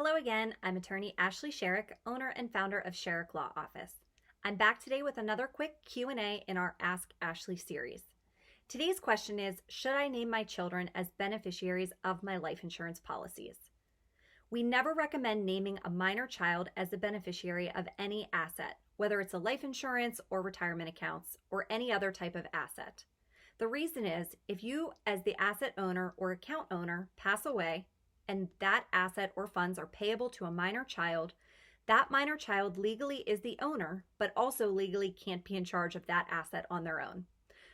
Hello again, I'm attorney Ashley Sherrick, owner and founder of Sherrick Law Office. I'm back today with another quick Q&A in our Ask Ashley series. Today's question is, should I name my children as beneficiaries of my life insurance policies? We never recommend naming a minor child as the beneficiary of any asset, whether it's a life insurance or retirement accounts or any other type of asset. The reason is, if you as the asset owner or account owner pass away, and that asset or funds are payable to a minor child, that minor child legally is the owner, but also legally can't be in charge of that asset on their own.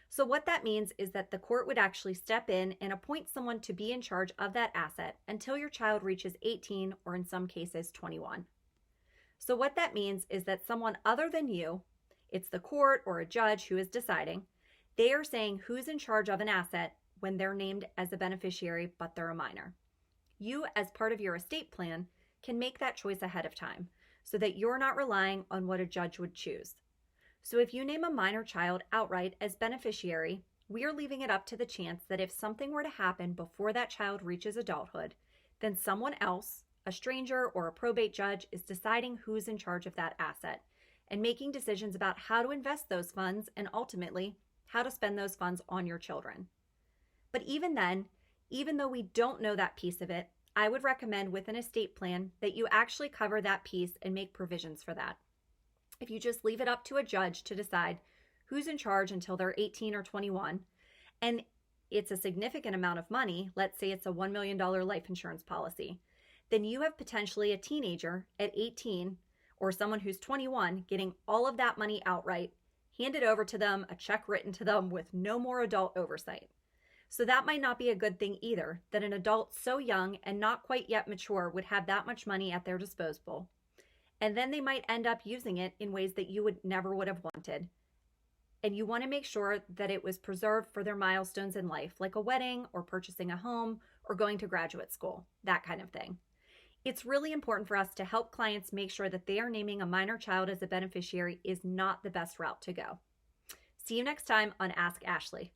So what that means is that the court would actually step in and appoint someone to be in charge of that asset until your child reaches 18 or in some cases 21. So what that means is that someone other than you, it's the court or a judge who is deciding, they are saying who's in charge of an asset when they're named as a beneficiary, but they're a minor. You, as part of your estate plan, can make that choice ahead of time so that you're not relying on what a judge would choose. So if you name a minor child outright as beneficiary, we are leaving it up to the chance that if something were to happen before that child reaches adulthood, then someone else, a stranger or a probate judge, is deciding who's in charge of that asset and making decisions about how to invest those funds and ultimately how to spend those funds on your children. But even then, even though we don't know that piece of it, I would recommend with an estate plan that you actually cover that piece and make provisions for that. If you just leave it up to a judge to decide who's in charge until they're 18 or 21, and it's a significant amount of money, let's say it's a $1 million life insurance policy, then you have potentially a teenager at 18 or someone who's 21 getting all of that money outright, handed over to them, a check written to them with no more adult oversight. So that might not be a good thing either, that an adult so young and not quite yet mature would have that much money at their disposal. And then they might end up using it in ways that you never would have wanted. And you want to make sure that it was preserved for their milestones in life, like a wedding or purchasing a home or going to graduate school, that kind of thing. It's really important for us to help clients make sure that they are naming a minor child as a beneficiary is not the best route to go. See you next time on Ask Ashley.